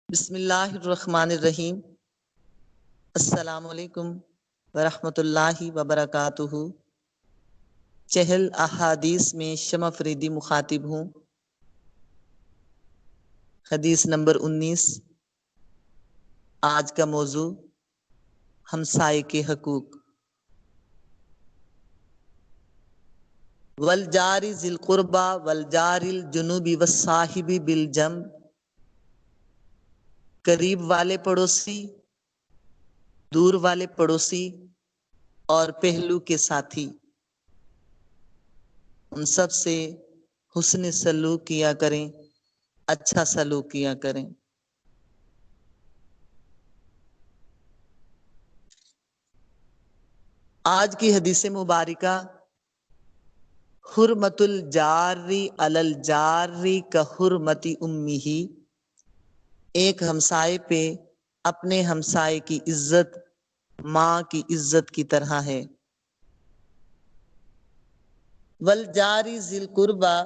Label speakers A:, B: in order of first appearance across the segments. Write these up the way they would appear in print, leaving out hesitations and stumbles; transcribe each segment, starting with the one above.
A: بسم اللہ الرحمن الرحیم۔ السلام علیکم ورحمۃ اللہ وبرکاتہ۔ چہل احادیث میں شمع فریدی مخاطب ہوں۔ حدیث نمبر 19۔ آج کا موضوع ہمسائے کے حقوق۔ والجار ذی القربى والجار الجنوب والصاحب بالجنب، قریب والے پڑوسی، دور والے پڑوسی اور پہلو کے ساتھی، ان سب سے حسن سلوک کیا کریں، اچھا سلوک کیا کریں۔ آج کی حدیث مبارکہ حرمت الجاری علی الجاری کا حرمت امہ، ایک ہمسائے پہ اپنے ہمسائے کی عزت ماں کی عزت کی طرح ہے۔ والجاری ذی القربى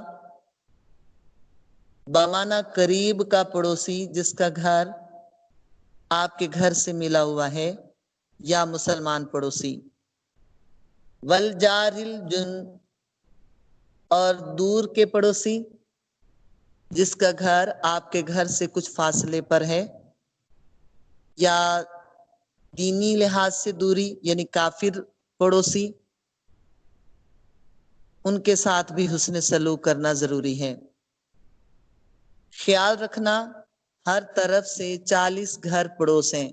A: بمعنی قریب کا پڑوسی جس کا گھر آپ کے گھر سے ملا ہوا ہے یا مسلمان پڑوسی۔ والجار الجنب اور دور کے پڑوسی جس کا گھر آپ کے گھر سے کچھ فاصلے پر ہے، یا دینی لحاظ سے دوری یعنی کافر پڑوسی، ان کے ساتھ بھی حسن سلوک کرنا ضروری ہے۔ خیال رکھنا ہر طرف سے 40 گھر پڑوس ہیں،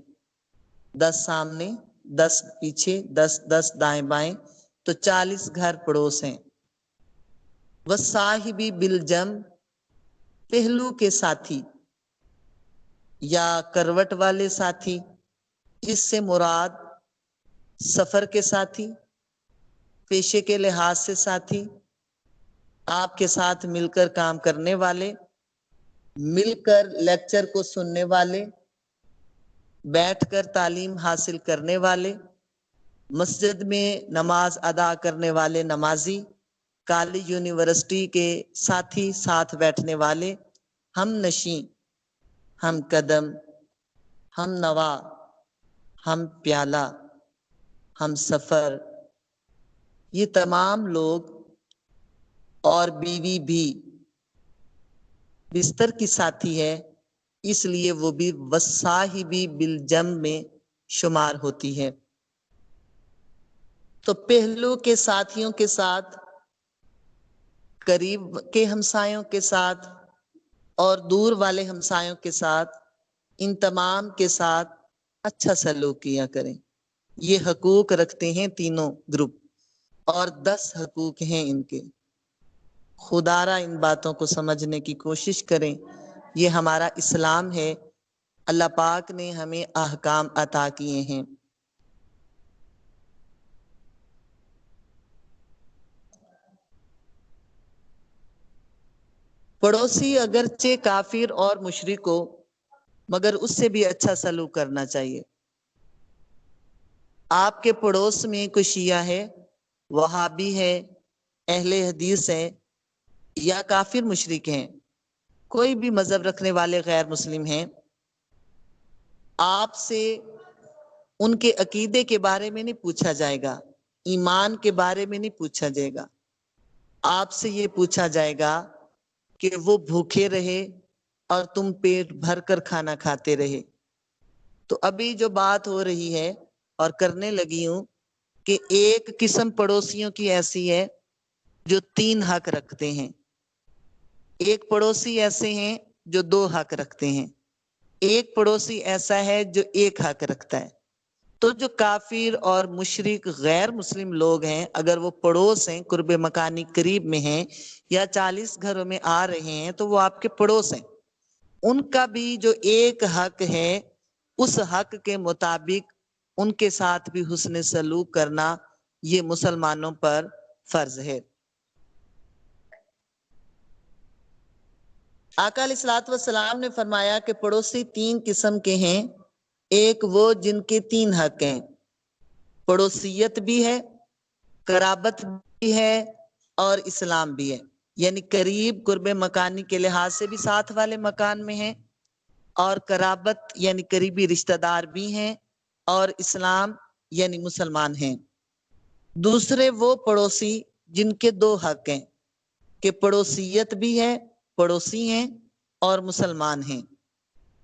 A: 10 سامنے 10 پیچھے 10 دائیں بائیں، تو 40 گھر پڑوس ہیں۔ والصاحبی بالجنب پہلو کے ساتھی یا کروٹ والے ساتھی، اس سے مراد سفر کے ساتھی، پیشے کے لحاظ سے ساتھی، آپ کے ساتھ مل کر کام کرنے والے، مل کر لیکچر کو سننے والے، بیٹھ کر تعلیم حاصل کرنے والے، مسجد میں نماز ادا کرنے والے نمازی، کالج یونیورسٹی کے ساتھی، ساتھ بیٹھنے والے، ہم نشیں، ہم قدم، ہم نوا، ہم پیالہ، ہم سفر، یہ تمام لوگ، اور بیوی بھی بستر کی ساتھی ہے، اس لیے وہ بھی والصاحبی بالجنب میں شمار ہوتی ہے۔ تو پہلو کے ساتھیوں کے ساتھ، قریب کے ہمسایوں کے ساتھ اور دور والے ہمسایوں کے ساتھ، ان تمام کے ساتھ اچھا سلوک کیا کریں۔ یہ حقوق رکھتے ہیں تینوں گروپ، اور 10 حقوق ہیں ان کے۔ خدارا ان باتوں کو سمجھنے کی کوشش کریں، یہ ہمارا اسلام ہے، اللہ پاک نے ہمیں احکام عطا کیے ہیں۔ پڑوسی اگرچہ کافر اور مشرک ہو، مگر اس سے بھی اچھا سلوک کرنا چاہیے۔ آپ کے پڑوس میں کوئی شیعہ ہے، وہابی ہے، اہل حدیث ہے، یا کافر مشرک ہیں، کوئی بھی مذہب رکھنے والے غیر مسلم ہیں، آپ سے ان کے عقیدے کے بارے میں نہیں پوچھا جائے گا، ایمان کے بارے میں نہیں پوچھا جائے گا، آپ سے یہ پوچھا جائے گا کہ وہ بھوکے رہے اور تم پیٹ بھر کر کھانا کھاتے رہے۔ تو ابھی جو بات ہو رہی ہے اور کرنے لگی ہوں کہ ایک قسم پڑوسیوں کی ایسی ہے جو 3 حق رکھتے ہیں، ایک پڑوسی ایسے ہیں جو 2 حق رکھتے ہیں، ایک پڑوسی ایسا ہے جو 1 حق رکھتا ہے۔ تو جو کافر اور مشرک غیر مسلم لوگ ہیں، اگر وہ پڑوس ہیں، قرب مکانی قریب میں ہیں، یا 40 گھروں میں آ رہے ہیں، تو وہ آپ کے پڑوس ہیں۔ ان کا بھی جو 1 حق ہے، اس حق کے مطابق ان کے ساتھ بھی حسن سلوک کرنا یہ مسلمانوں پر فرض ہے۔ آقا علیہ الصلوۃ والسلام نے فرمایا کہ پڑوسی 3 قسم کے ہیں، ایک وہ جن کے 3 حق ہیں، پڑوسیت بھی ہے، قرابت بھی ہے، اور اسلام بھی ہے، یعنی قریب قرب مکانی کے لحاظ سے بھی ساتھ والے مکان میں ہیں، اور قرابت یعنی قریبی رشتہ دار بھی ہیں، اور اسلام یعنی مسلمان ہیں۔ دوسرے وہ پڑوسی جن کے دو حق ہیں کہ پڑوسیت بھی ہے، پڑوسی ہیں اور مسلمان ہیں۔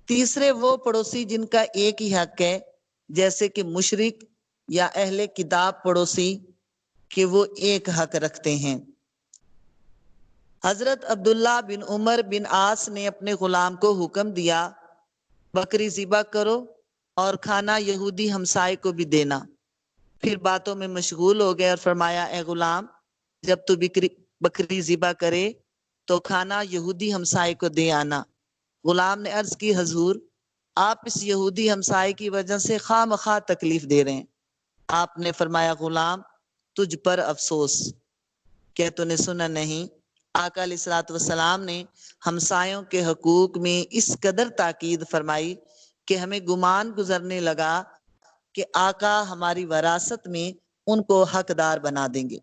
A: تیسرے وہ پڑوسی جن کا ایک ہی حق ہے، جیسے کہ مشرک یا اہل کتاب پڑوسی، کہ وہ ایک حق رکھتے ہیں۔ حضرت عبداللہ بن عمر بن عاص نے اپنے غلام کو حکم دیا بکری ذبح کرو اور کھانا یہودی ہمسائے کو بھی دینا۔ پھر باتوں میں مشغول ہو گئے اور فرمایا اے غلام، جب تو بکری ذبح کرے تو کھانا یہودی ہمسائے کو دے آنا۔ غلام نے عرض کی حضور آپ اس یہودی ہمسائے کی وجہ سے خواہ مخواہ تکلیف دے رہے ہیں۔ آپ نے فرمایا غلام تجھ پر افسوس، کیا تو نے سنا نہیں؟ آقا علیہ الصلوۃ والسلام نے ہمسایوں کے حقوق میں اس قدر تاکید فرمائی کہ ہمیں گمان گزرنے لگا کہ آقا ہماری وراثت میں ان کو حقدار بنا دیں گے۔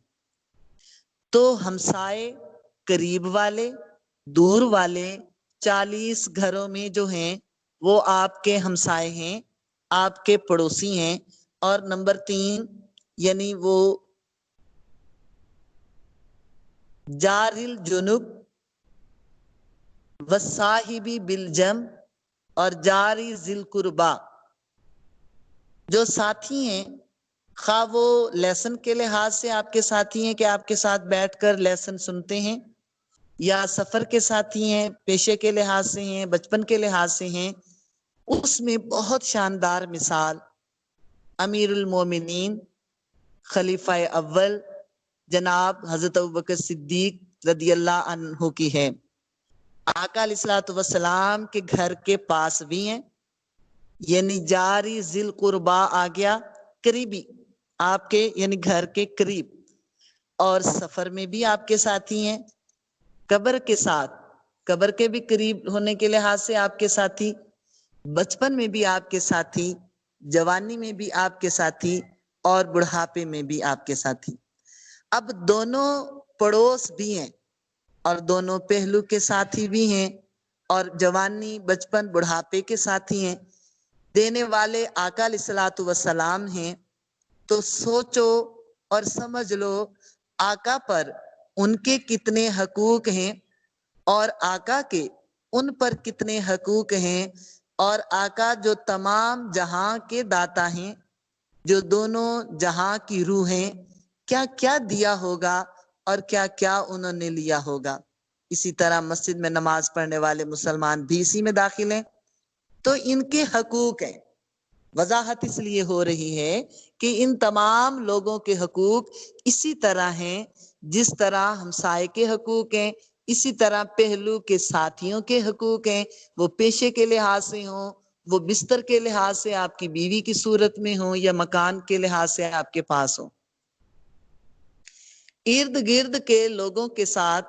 A: تو ہمسائے قریب والے، دور والے 40 گھروں میں جو ہیں وہ آپ کے ہمسائے ہیں، آپ کے پڑوسی ہیں۔ اور نمبر 3 یعنی وہ جار الجنب والصاحبی بالجنب اور جاری ذی القربا، جو ساتھی ہیں، خواہ وہ لیسن کے لحاظ سے آپ کے ساتھی ہیں کہ آپ کے ساتھ بیٹھ کر لیسن سنتے ہیں، یا سفر کے ساتھی ہیں، پیشے کے لحاظ سے ہیں، بچپن کے لحاظ سے ہیں، اس میں بہت شاندار مثال امیر المومنین خلیفہ اول جناب حضرت ابوبکر صدیق رضی اللہ عنہ کی ہے۔ آقا علیہ الصلوۃ والسلام کے گھر کے پاس بھی ہیں، یعنی جاری ذی القربا آ گیا، قریبی آپ کے یعنی گھر کے قریب، اور سفر میں بھی آپ کے ساتھی ہیں، قبر کے ساتھ، قبر کے بھی قریب ہونے کے لحاظ سے آپ کے ساتھی، بچپن میں بھی آپ کے ساتھی، جوانی میں بھی آپ کے ساتھی، اور بڑھاپے میں بھی آپ کے ساتھی۔ اب دونوں پڑوس بھی ہیں اور دونوں پہلو کے ساتھی بھی ہیں، اور جوانی، بچپن، بڑھاپے کے ساتھی ہیں، دینے والے آقا علیہ الصلوۃ والسلام ہیں۔ تو سوچو اور سمجھ لو آقا پر ان کے کتنے حقوق ہیں اور آقا کے ان پر کتنے حقوق ہیں، اور آقا جو تمام جہاں کے داتا ہیں، جو دونوں جہاں کی روح ہیں، کیا کیا دیا ہوگا اور کیا کیا انہوں نے لیا ہوگا۔ اسی طرح مسجد میں نماز پڑھنے والے مسلمان بھی اسی میں داخل ہیں۔ تو ان کے حقوق ہیں، وضاحت اس لیے ہو رہی ہے کہ ان تمام لوگوں کے حقوق اسی طرح ہیں جس طرح ہمسائے کے حقوق ہیں، اسی طرح پہلو کے ساتھیوں کے حقوق ہیں، وہ پیشے کے لحاظ سے ہوں، وہ بستر کے لحاظ سے آپ کی بیوی کی صورت میں ہوں، یا مکان کے لحاظ سے آپ کے پاس ہوں۔ ارد گرد کے لوگوں کے ساتھ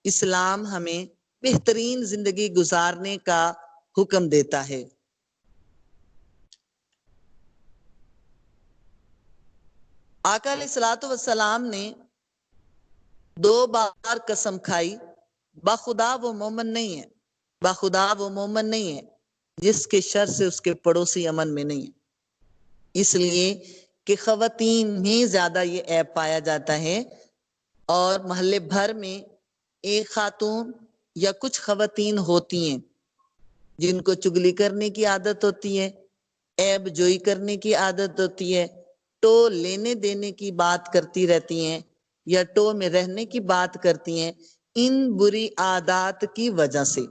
A: اسلام ہمیں بہترین زندگی گزارنے کا حکم دیتا ہے۔ آقا علیہ الصلوۃ والسلام نے 2 بار قسم کھائی، بخدا وہ مومن نہیں ہے، بخدا وہ مومن نہیں ہے جس کے شر سے اس کے پڑوسی امن میں نہیں ہے۔ اس لیے کہ خواتین میں زیادہ یہ عیب پایا جاتا ہے، اور محلے بھر میں ایک خاتون یا کچھ خواتین ہوتی ہیں جن کو چگلی کرنے کی عادت ہوتی ہے، عیب جوئی کرنے کی عادت ہوتی ہے، ٹو لینے دینے کی بات کرتی رہتی ہیں، یا ٹو میں رہنے کی بات کرتی ہیں۔ ان بری عادات کی وجہ سے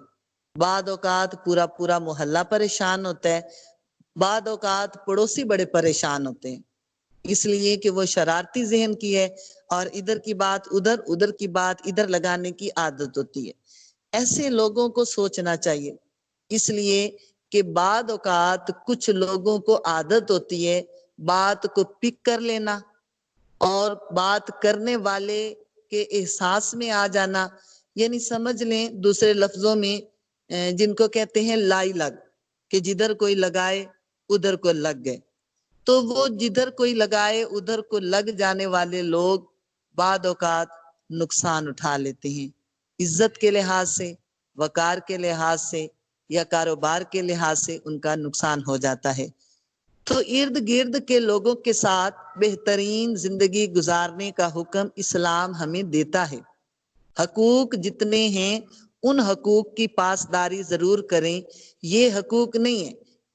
A: بعض اوقات پورا پورا محلہ پریشان ہوتا ہے، بعض اوقات پڑوسی بڑے پریشان ہوتے ہیں، اس لیے کہ وہ شرارتی ذہن کی ہے اور ادھر کی بات ادھر، ادھر کی بات ادھر لگانے کی عادت ہوتی ہے۔ ایسے لوگوں کو سوچنا چاہیے، اس لیے کہ بعض اوقات کچھ لوگوں کو عادت ہوتی ہے بات کو پک کر لینا اور بات کرنے والے کے احساس میں آ جانا، یعنی سمجھ لیں دوسرے لفظوں میں جن کو کہتے ہیں لائی لگ، کہ جدھر کوئی لگائے ادھر کو لگ گئے۔ تو وہ جدھر کوئی لگائے ادھر کو لگ جانے والے لوگ بعض اوقات نقصان اٹھا لیتے ہیں، عزت کے لحاظ سے، وقار کے لحاظ سے، یا کاروبار کے لحاظ سے ان کا نقصان ہو جاتا ہے۔ تو ارد گرد کے لوگوں کے ساتھ بہترین زندگی گزارنے کا حکم اسلام ہمیں دیتا ہے۔ حقوق جتنے ہیں ان حقوق کی پاسداری ضرور کریں۔ یہ حقوق نہیں ہے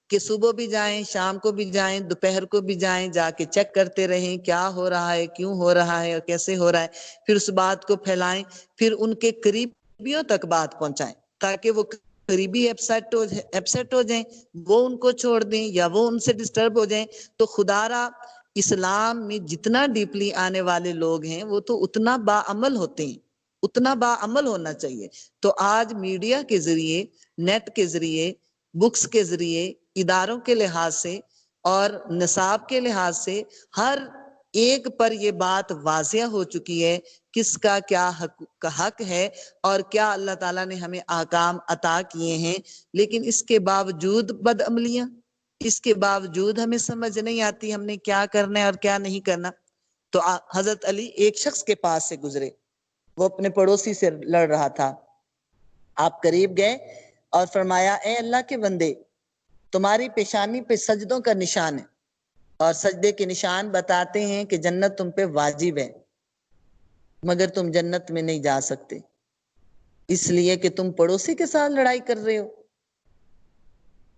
A: کہ صبح بھی جائیں، شام کو بھی جائیں، دوپہر کو بھی جائیں، جا کے چیک کرتے رہیں کیا ہو رہا ہے، کیوں ہو رہا ہے اور کیسے ہو رہا ہے، پھر اس بات کو پھیلائیں، پھر ان کے قریبیوں تک بات پہنچائیں تاکہ وہ قریبی اپسیٹ ہو جائیں، وہ ان کو چھوڑ دیں یا وہ ان سے ڈسٹرب ہو جائیں۔ تو خدا را اسلام میں جتنا ڈیپلی آنے والے لوگ ہیں وہ تو اتنا باعمل ہوتے ہیں، اتنا باعمل ہونا چاہیے۔ تو آج میڈیا کے ذریعے، نیٹ کے ذریعے، بکس کے ذریعے، اداروں کے لحاظ سے اور نصاب کے لحاظ سے ہر ایک پر یہ بات واضح ہو چکی ہے کس کا کیا حق ہے اور کیا اللہ تعالیٰ نے ہمیں احکام عطا کیے ہیں۔ لیکن اس کے باوجود بدعملیاں، اس کے باوجود ہمیں سمجھ نہیں آتی ہم نے کیا کرنا ہے اور کیا نہیں کرنا۔ تو حضرت علی ایک شخص کے پاس سے گزرے، وہ اپنے پڑوسی سے لڑ رہا تھا۔ آپ قریب گئے اور فرمایا اے اللہ کے بندے، تمہاری پیشانی پہ سجدوں کا نشان ہے اور سجدے کے نشان بتاتے ہیں کہ جنت تم پہ واجب ہے، مگر تم جنت میں نہیں جا سکتے اس لیے کہ تم پڑوسی کے ساتھ لڑائی کر رہے ہو۔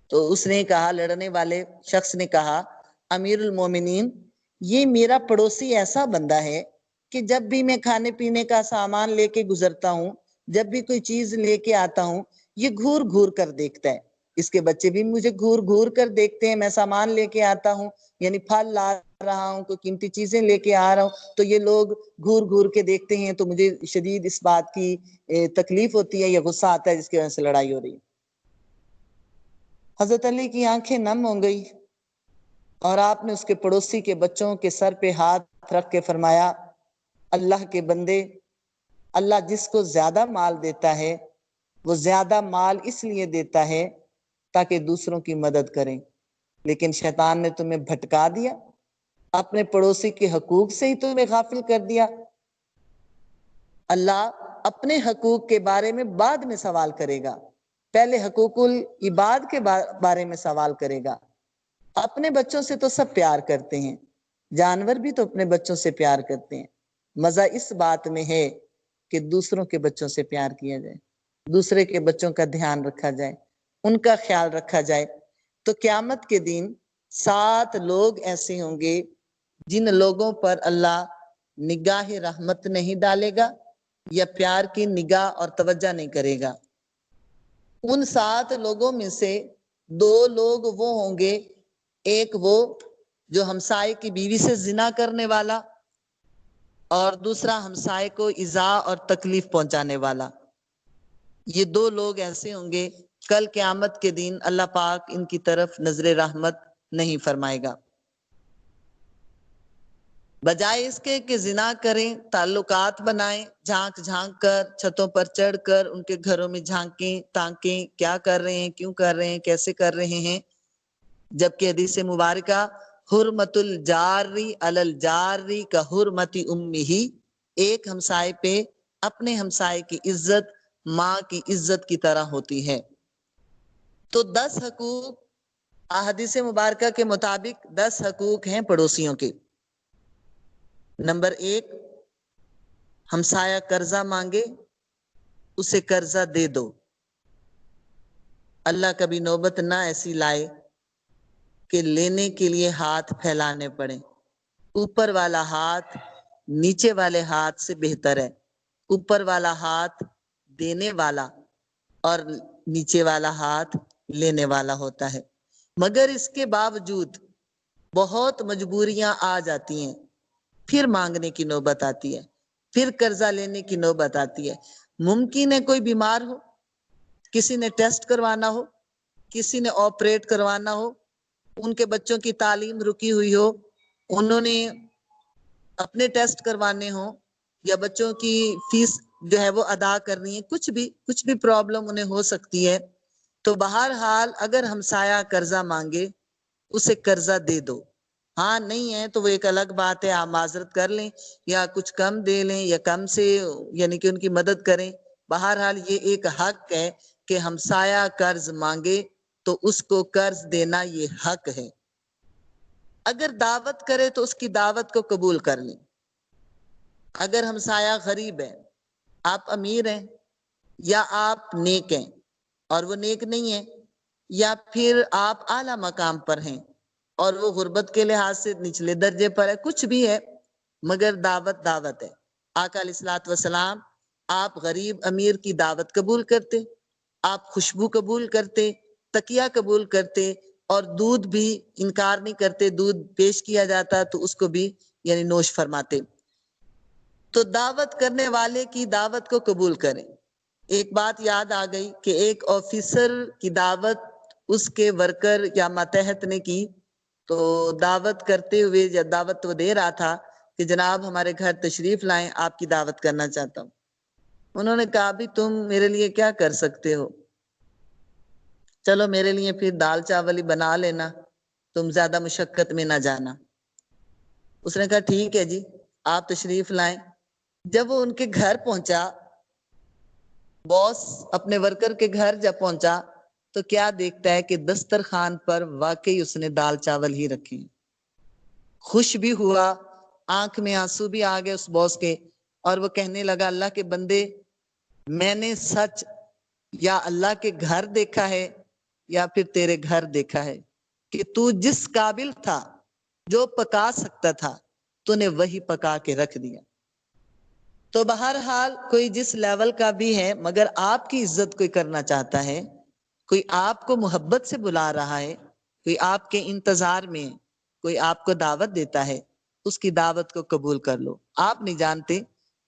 A: تو اس نے کہا، لڑنے والے شخص نے کہا، امیر المومنین، یہ میرا پڑوسی ایسا بندہ ہے کہ جب بھی میں کھانے پینے کا سامان لے کے گزرتا ہوں، جب بھی کوئی چیز لے کے آتا ہوں، یہ گھور گھور کر دیکھتا ہے، اس کے بچے بھی مجھے گھور گھور کر دیکھتے ہیں، میں سامان لے کے آتا ہوں، یعنی پھل لا رہا ہوں، کوئی قیمتی چیزیں لے کے آ رہا ہوں تو یہ لوگ گھور گھور کے دیکھتے ہیں، تو مجھے شدید اس بات کی تکلیف ہوتی ہے یا غصہ آتا ہے جس کی وجہ سے لڑائی ہو رہی ہے۔ حضرت علی کی آنکھیں نم ہو گئی اور آپ نے اس کے پڑوسی کے بچوں کے سر پہ ہاتھ رکھ کے فرمایا، اللہ کے بندے، اللہ جس کو زیادہ مال دیتا ہے وہ زیادہ مال اس لیے دیتا ہے تاکہ دوسروں کی مدد کریں، لیکن شیطان نے تمہیں بھٹکا دیا، اپنے پڑوسی کے حقوق سے ہی تمہیں غافل کر دیا۔ اللہ اپنے حقوق کے بارے میں بعد میں سوال کرے گا، پہلے حقوق العباد کے بارے میں سوال کرے گا۔ اپنے بچوں سے تو سب پیار کرتے ہیں، جانور بھی تو اپنے بچوں سے پیار کرتے ہیں، مزہ اس بات میں ہے کہ دوسروں کے بچوں سے پیار کیا جائے، دوسرے کے بچوں کا دھیان رکھا جائے، ان کا خیال رکھا جائے۔ تو قیامت کے دن 7 لوگ ایسے ہوں گے جن لوگوں پر اللہ نگاہ رحمت نہیں ڈالے گا یا پیار کی نگاہ اور توجہ نہیں کرے گا۔ ان 7 لوگوں میں سے 2 لوگ وہ ہوں گے، ایک وہ جو ہمسائے کی بیوی سے زنا کرنے والا اور دوسرا ہمسائے کو ایذا اور تکلیف پہنچانے والا۔ یہ 2 لوگ ایسے ہوں گے کل قیامت کے دن اللہ پاک ان کی طرف نظر رحمت نہیں فرمائے گا۔ بجائے اس کے کہ زنا کریں، تعلقات بنائیں، جھانک جھانک کر، چھتوں پر چڑھ کر ان کے گھروں میں جھانکیں تانکیں، کیا کر رہے ہیں، کیوں کر رہے ہیں، کیسے کر رہے ہیں۔ جبکہ حدیث مبارکہ حرمت الجاری علی الجاری کا حرمت امہ، ایک ہمسائے پہ اپنے ہمسائے کی عزت ماں کی عزت کی طرح ہوتی ہے۔ تو 10 حقوق احادیث مبارکہ کے مطابق 10 حقوق ہیں پڑوسیوں کے۔ نمبر 1، ہمسایہ قرضہ مانگے اسے قرضہ دے دو۔ اللہ کبھی نوبت نہ ایسی لائے کہ لینے کے لیے ہاتھ پھیلانے پڑے۔ اوپر والا ہاتھ نیچے والے ہاتھ سے بہتر ہے۔ اوپر والا ہاتھ دینے والا اور نیچے والا ہاتھ لینے والا ہوتا ہے، مگر اس کے باوجود بہت مجبوریاں آ جاتی ہیں، پھر مانگنے کی نوبت آتی ہے، پھر قرضہ لینے کی نوبت آتی ہے۔ ممکن ہے کوئی بیمار ہو، کسی نے ٹیسٹ کروانا ہو، کسی نے آپریٹ کروانا ہو، ان کے بچوں کی تعلیم رکی ہوئی ہو، انہوں نے اپنے ٹیسٹ کروانے ہوں یا بچوں کی فیس جو ہے وہ ادا کرنی ہے، کچھ بھی پرابلم انہیں ہو سکتی ہے۔ تو بہرحال اگر ہمسایہ قرضہ مانگے اسے قرضہ دے دو۔ ہاں نہیں ہے تو وہ ایک الگ بات ہے، آپ معذرت کر لیں یا کچھ کم دے لیں یا کم سے یعنی کہ ان کی مدد کریں۔ بہرحال یہ ایک حق ہے کہ ہمسایہ قرض مانگے تو اس کو قرض دینا یہ حق ہے. اگر دعوت کرے تو اس کی دعوت کو قبول کر لیں. اگر ہمسایہ غریب ہے، آپ امیر ہیں یا آپ نیک ہیں اور وہ نیک نہیں ہے، یا پھر آپ اعلیٰ مقام پر ہیں اور وہ غربت کے لحاظ سے نچلے درجے پر ہے، کچھ بھی ہے، مگر دعوت دعوت ہے. آقا علیہ الصلوۃ والسلام آپ غریب امیر کی دعوت قبول کرتے، آپ خوشبو قبول کرتے، تکیہ قبول کرتے، اور دودھ بھی انکار نہیں کرتے. دودھ پیش کیا جاتا تو اس کو بھی یعنی نوش فرماتے. تو دعوت کرنے والے کی دعوت کو قبول کریں. ایک بات یاد آ گئی کہ ایک آفیسر کی دعوت اس کے ورکر یا ماتحت نے کی، تو دعوت کرتے ہوئے یا دعوت وہ دے رہا تھا کہ جناب ہمارے گھر تشریف لائیں، آپ کی دعوت کرنا چاہتا ہوں. انہوں نے کہا بھی تم میرے لیے کیا کر سکتے ہو، چلو میرے لیے پھر دال چاول ہی بنا لینا، تم زیادہ مشقت میں نہ جانا. اس نے کہا ٹھیک ہے جی، آپ تشریف لائیں. جب وہ ان کے گھر پہنچا، باس اپنے ورکر کے گھر جب پہنچا تو کیا دیکھتا ہے کہ دسترخوان پر واقعی اس نے دال چاول ہی رکھے. خوش بھی ہوا، آنکھ میں آنسو بھی آ گئے اس باس کے، اور وہ کہنے لگا اللہ کے بندے، میں نے سچ یا اللہ کے گھر دیکھا ہے یا پھر تیرے گھر دیکھا ہے کہ تو جس قابل تھا، جو پکا سکتا تھا، تو نے وہی پکا کے رکھ دیا. تو بہرحال کوئی جس لیول کا بھی ہے، مگر آپ کی عزت کوئی کرنا چاہتا ہے، کوئی آپ کو محبت سے بلا رہا ہے، کوئی آپ کے انتظار میں، کوئی آپ کو دعوت دیتا ہے، اس کی دعوت کو قبول کر لو. آپ نہیں جانتے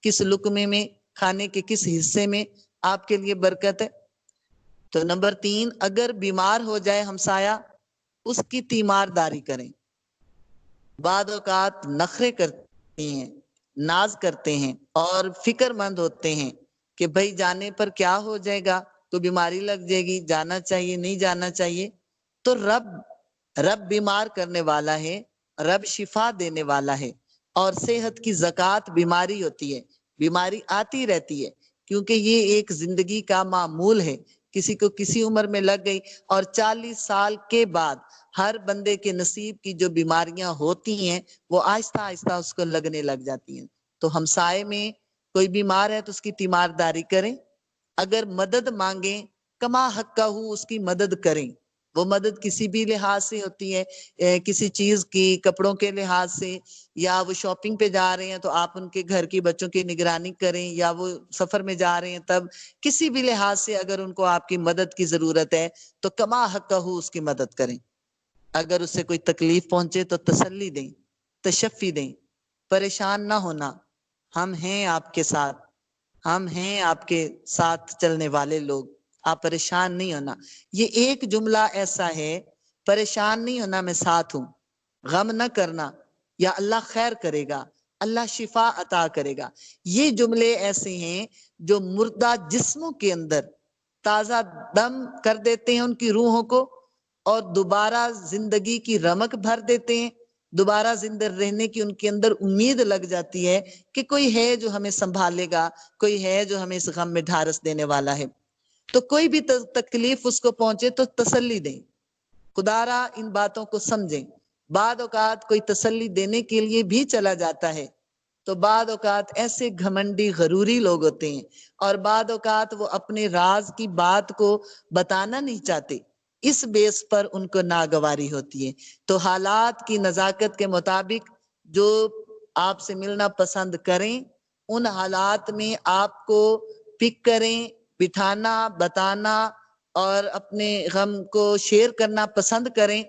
A: کس لقمے میں، کھانے کے کس حصے میں آپ کے لیے برکت ہے. تو نمبر 3، اگر بیمار ہو جائے ہمسایہ، اس کی تیمارداری کریں. بعض اوقات نخرے کرتے ہیں، ناز کرتے ہیں اور فکر مند ہوتے ہیں کہ بھائی جانے پر کیا ہو جائے گا، تو بیماری لگ جائے گی، جانا چاہیے نہیں جانا چاہیے. تو رب بیمار کرنے والا ہے، رب شفا دینے والا ہے، اور صحت کی زکوٰۃ بیماری ہوتی ہے. بیماری آتی رہتی ہے کیونکہ یہ ایک زندگی کا معمول ہے. کسی کو کسی عمر میں لگ گئی، اور 40 سال کے بعد ہر بندے کے نصیب کی جو بیماریاں ہوتی ہیں وہ آہستہ آہستہ اس کو لگنے لگ جاتی ہیں. تو ہمسائے میں کوئی بیمار ہے تو اس کی تیمارداری کریں. اگر مدد مانگیں، کما حقہ اس کی مدد کریں. وہ مدد کسی بھی لحاظ سے ہوتی ہے، کسی چیز کی، کپڑوں کے لحاظ سے، یا وہ شاپنگ پہ جا رہے ہیں تو آپ ان کے گھر کی بچوں کی نگرانی کریں، یا وہ سفر میں جا رہے ہیں تب کسی بھی لحاظ سے اگر ان کو آپ کی مدد کی ضرورت ہے تو کما حقہ اس کی مدد کریں. اگر اس سے کوئی تکلیف پہنچے تو تسلی دیں، تشفی دیں. پریشان نہ ہونا، ہم ہیں آپ کے ساتھ، ہم ہیں آپ کے ساتھ چلنے والے لوگ، آپ پریشان نہیں ہونا. یہ ایک جملہ ایسا ہے، پریشان نہیں ہونا، میں ساتھ ہوں، غم نہ کرنا، یا اللہ خیر کرے گا، اللہ شفا عطا کرے گا. یہ جملے ایسے ہیں جو مردہ جسموں کے اندر تازہ دم کر دیتے ہیں ان کی روحوں کو، اور دوبارہ زندگی کی رمق بھر دیتے ہیں. دوبارہ زندہ رہنے کی ان کے اندر امید لگ جاتی ہے کہ کوئی ہے جو ہمیں سنبھالے گا، کوئی ہے جو ہمیں اس غم میں ڈھارس دینے والا ہے. تو کوئی بھی تکلیف اس کو پہنچے تو تسلی دیں، خدا را ان باتوں کو سمجھیں. بعد اوقات کوئی تسلی دینے کے لیے بھی چلا جاتا ہے تو بعد اوقات ایسے گھمنڈی غروری لوگ ہوتے ہیں، اور بعد اوقات وہ اپنے راز کی بات کو بتانا نہیں چاہتے، اس بیس پر ان کو ناگواری ہوتی ہے. تو حالات کی نزاکت کے مطابق جو آپ سے ملنا پسند کریں، ان حالات میں آپ کو پک کریں، بٹھانا، بتانا اور اپنے غم کو شیئر کرنا پسند کریں،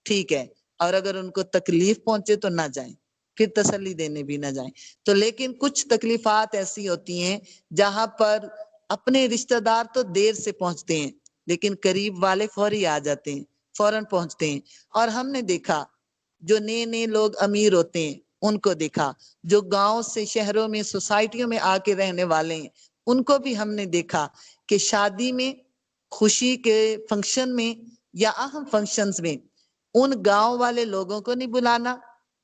A: ٹھیک ہے. اور اگر ان کو تکلیف پہنچے تو نہ جائیں، پھر تسلی دینے بھی نہ جائیں. تو لیکن کچھ تکلیفات ایسی ہوتی ہیں جہاں پر اپنے رشتہ دار تو دیر سے پہنچتے ہیں لیکن قریب والے فوری آ جاتے ہیں، فوراً پہنچتے ہیں. اور ہم نے دیکھا جو نئے نئے لوگ امیر ہوتے ہیں ان کو دیکھا، جو گاؤں سے شہروں میں سوسائٹیوں میں آ کے رہنے والے ہیں ان کو بھی ہم نے دیکھا کہ شادی میں، خوشی کے فنکشن میں یا اہم فنکشنز میں ان گاؤں والے لوگوں کو نہیں بلانا،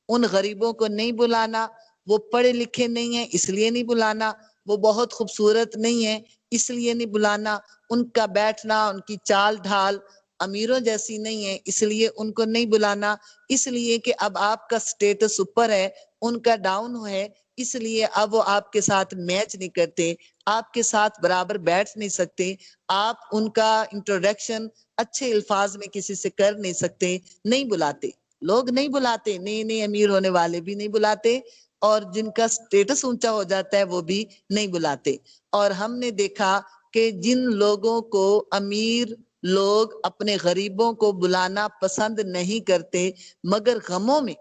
A: ان غریبوں کو نہیں بلانا، وہ پڑھے لکھے نہیں ہیں اس لیے نہیں بلانا، وہ بہت خوبصورت نہیں ہے اس لیے نہیں بلانا، ان کا بیٹھنا، ان کی چال ڈھال امیروں جیسی نہیں ہے اس لیے ان کو نہیں بلانا، اس لیے کہ اب آپ کا سٹیٹس اوپر ہے ان کا ڈاؤن ہے، اس لیے اب وہ آپ کے ساتھ میچ نہیں کرتے، آپ کے ساتھ برابر بیٹھ نہیں سکتے، آپ ان کا انٹروڈکشن اچھے الفاظ میں کسی سے کر نہیں سکتے، نہیں بلاتے، لوگ نہیں بلاتے، نئے نئے امیر ہونے والے بھی نہیں بلاتے، اور جن کا سٹیٹس اونچا ہو جاتا ہے وہ بھی نہیں بلاتے۔ اور ہم نے دیکھا کہ جن لوگوں کو امیر لوگ اپنے غریبوں کو بلانا پسند نہیں کرتے، مگر غموں میں،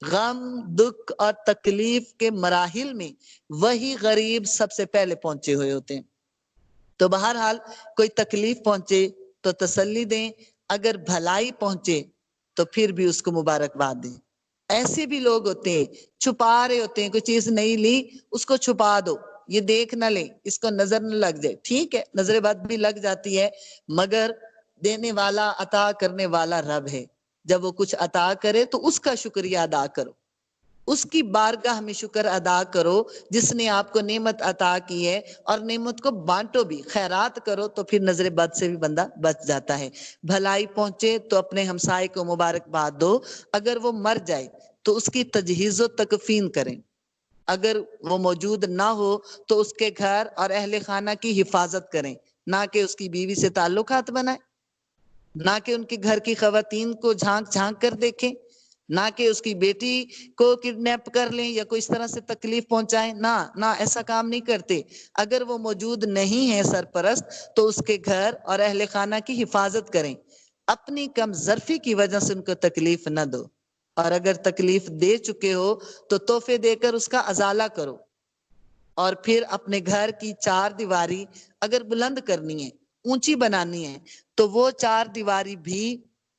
A: غم دکھ اور تکلیف کے مراحل میں وہی غریب سب سے پہلے پہنچے ہوئے ہوتے ہیں۔ تو بہرحال کوئی تکلیف پہنچے تو تسلی دیں، اگر بھلائی پہنچے تو پھر بھی اس کو مبارکباد دیں۔ ایسے بھی لوگ ہوتے ہیں چھپا رہے ہوتے ہیں، کوئی چیز نہیں لی اس کو چھپا دو، یہ دیکھ نہ لیں، اس کو نظر نہ لگ جائے، ٹھیک ہے نظر بد بھی لگ جاتی ہے، مگر دینے والا عطا کرنے والا رب ہے، جب وہ کچھ عطا کرے تو اس کا شکریہ ادا کرو، اس کی بارگاہ میں شکر ادا کرو جس نے آپ کو نعمت عطا کی ہے، اور نعمت کو بانٹو بھی، خیرات کرو، تو پھر نظر بد سے بھی بندہ بچ جاتا ہے۔ بھلائی پہنچے تو اپنے ہمسائے کو مبارکباد دو، اگر وہ مر جائے تو اس کی تجہیز و تکفین کریں، اگر وہ موجود نہ ہو تو اس کے گھر اور اہل خانہ کی حفاظت کریں، نہ کہ اس کی بیوی سے تعلقات بنائیں، نہ کہ ان کے گھر کی خواتین کو جھانک جھانک کر دیکھیں، نہ کہ اس کی بیٹی کو کڈنیپ کر لیں یا کوئی اس طرح سے تکلیف پہنچائیں، نہ ایسا کام نہیں کرتے۔ اگر وہ موجود نہیں ہے سرپرست تو اس کے گھر اور اہل خانہ کی حفاظت کریں، اپنی کم ظرفی کی وجہ سے ان کو تکلیف نہ دو، اور اگر تکلیف دے چکے ہو تو تحفے دے کر اس کا ازالہ کرو، اور پھر اپنے گھر کی چار دیواری اگر بلند کرنی ہے، اونچی بنانی ہے، تو وہ چار دیواری بھی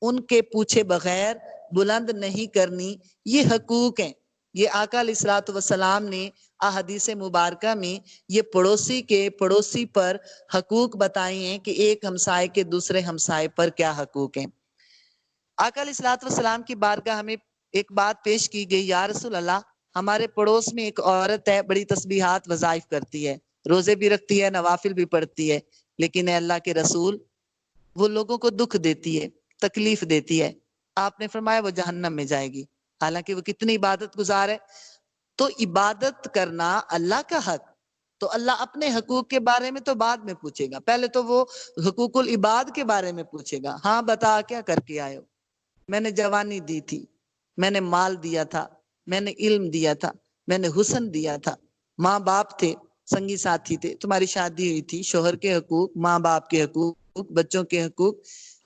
A: ان کے پوچھے بغیر بلند نہیں کرنی، یہ حقوق ہیں۔ یہ آقا علیہ الصلوۃ والسلام نے احادیث مبارکہ میں یہ پڑوسی کے پڑوسی پر حقوق بتائے ہیں کہ ایک ہمسائے کے دوسرے ہمسائے پر کیا حقوق ہیں۔ آقا علیہ الصلوۃ والسلام کی بارگاہ ہمیں ایک بات پیش کی گئی، یا رسول اللہ ہمارے پڑوس میں ایک عورت ہے، بڑی تسبیحات وظائف کرتی ہے، روزے بھی رکھتی ہے، نوافل بھی پڑھتی ہے، لیکن اے اللہ کے رسول وہ لوگوں کو دکھ دیتی ہے، تکلیف دیتی ہے، آپ نے فرمایا وہ جہنم میں جائے گی، حالانکہ وہ کتنی عبادت گزار ہے۔ تو عبادت کرنا اللہ کا حق، تو اللہ اپنے حقوق کے بارے میں تو بعد میں پوچھے گا، پہلے تو وہ حقوق العباد کے بارے میں پوچھے گا، ہاں بتا کیا کر کے آئے ہو؟ میں نے جوانی دی تھی، میں نے مال دیا تھا، میں نے علم دیا تھا، میں نے حسن دیا تھا، ماں باپ تھے، سنگی ساتھی تھے، تمہاری شادی ہوئی تھی، شوہر کے حقوق، ماں باپ کے حقوق، بچوں کے حقوق،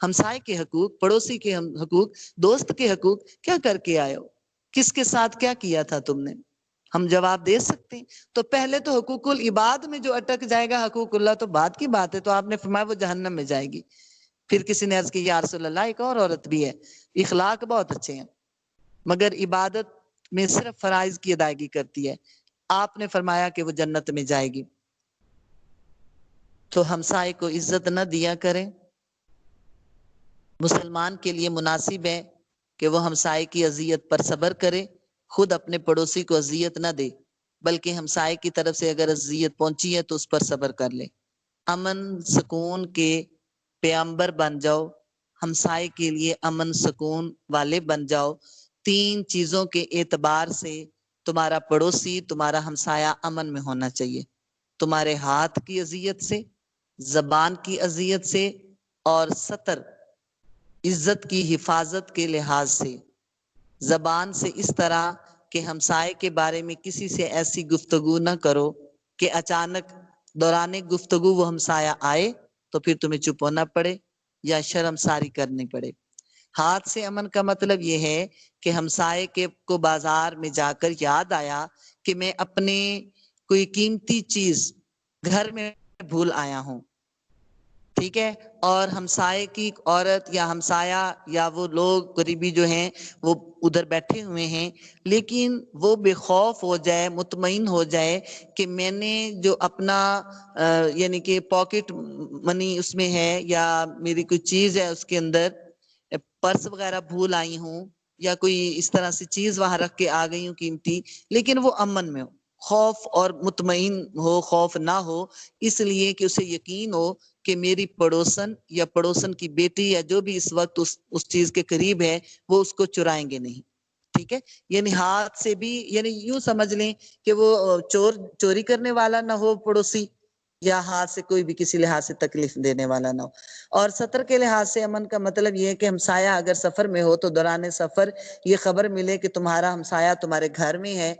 A: ہمسائے کے حقوق، پڑوسی کے حقوق، دوست کے حقوق، کیا کر کے آئے ہو؟ کس کے ساتھ کیا کیا تھا تم نے؟ ہم جواب دے سکتے ہیں۔ تو پہلے تو حقوق العباد میں جو اٹک جائے گا حقوق اللہ تو بعد کی بات ہے، تو آپ نے فرمایا وہ جہنم میں جائے گی۔ پھر کسی نے عرض کی یا رسول اللہ ایک اور عورت بھی ہے، اخلاق بہت اچھے ہیں مگر عبادت میں صرف فرائض کی ادائیگی کرتی ہے، آپ نے فرمایا کہ وہ جنت میں جائے گی۔ تو ہمسائے کو عزت نہ دیا کریں۔ مسلمان کے لیے مناسب ہے کہ وہ ہمسائے کی اذیت پر صبر کرے، خود اپنے پڑوسی کو اذیت نہ دے، بلکہ ہمسائے کی طرف سے اگر اذیت پہنچی ہے تو اس پر صبر کر لے۔ امن سکون کے پیامبر بن جاؤ، ہمسائے کے لیے امن سکون والے بن جاؤ۔ تین چیزوں کے اعتبار سے تمہارا پڑوسی، تمہارا ہمسایہ امن میں ہونا چاہیے، تمہارے ہاتھ کی اذیت سے، زبان کی اذیت سے، اور سطر عزت کی حفاظت کے لحاظ سے۔ زبان سے اس طرح کہ ہمسائے کے بارے میں کسی سے ایسی گفتگو نہ کرو کہ اچانک دوران گفتگو وہ ہمسایہ آئے تو پھر تمہیں چپ ہونا پڑے یا شرم ساری کرنی پڑے۔ ہاتھ سے امن کا مطلب یہ ہے کہ ہمسائے کے کو بازار میں جا کر یاد آیا کہ میں اپنے کوئی قیمتی چیز گھر میں بھول آیا ہوں، ٹھیک ہے، اور ہمسائے کی عورت یا ہمسایہ یا وہ لوگ قریبی جو ہیں وہ ادھر بیٹھے ہوئے ہیں، لیکن وہ بے خوف ہو جائے، مطمئن ہو جائے کہ میں نے جو اپنا یعنی کہ پاکٹ منی اس میں ہے یا میری کوئی چیز ہے اس کے اندر، پرس وغیرہ بھول آئی ہوں یا کوئی اس طرح سے چیز وہاں رکھ کے آ گئی ہوں قیمتی، لیکن وہ امن میں ہو، خوف اور مطمئن ہو، خوف نہ ہو، اس لیے کہ اسے یقین ہو کہ میری پڑوسن یا پڑوسن کی بیٹی یا جو بھی اس وقت اس چیز کے قریب ہے وہ اس کو چرائیں گے نہیں. ٹھیک ہے، یعنی ہاتھ سے بھی، یعنی یوں سمجھ لیں کہ وہ چوری کرنے والا نہ ہو پڑوسی، یا ہاتھ سے کوئی بھی کسی لحاظ سے تکلیف دینے والا نہ ہو. اور سطر کے لحاظ سے امن کا مطلب یہ ہے کہ ہمسایہ اگر سفر میں ہو تو دوران سفر یہ خبر ملے کہ تمہارا ہمسایہ تمہارے گھر میں ہے،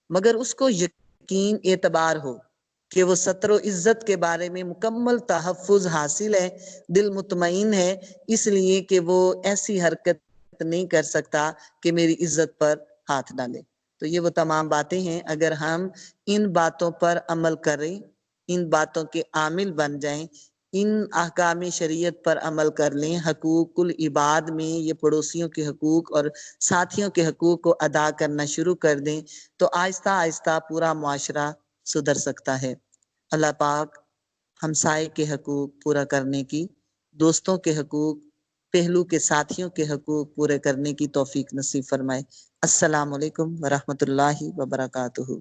A: مگر اس کو یقین اعتبار ہو کہ وہ سطر و عزت کے بارے میں مکمل تحفظ حاصل ہے، دل مطمئن ہے، اس لیے کہ وہ ایسی حرکت نہیں کر سکتا کہ میری عزت پر ہاتھ ڈالے. تو یہ وہ تمام باتیں ہیں، اگر ہم ان باتوں پر عمل کریں، ان باتوں کے عامل بن جائیں، ان احکام شریعت پر عمل کر لیں، حقوق العباد میں یہ پڑوسیوں کے حقوق اور ساتھیوں کے حقوق کو ادا کرنا شروع کر دیں، تو آہستہ آہستہ پورا معاشرہ سدھر سکتا ہے. اللہ پاک ہمسائے کے حقوق پورا کرنے کی، دوستوں کے حقوق، پہلو کے ساتھیوں کے حقوق پورے کرنے کی توفیق نصیب فرمائے. السلام علیکم ورحمۃ اللہ وبرکاتہ.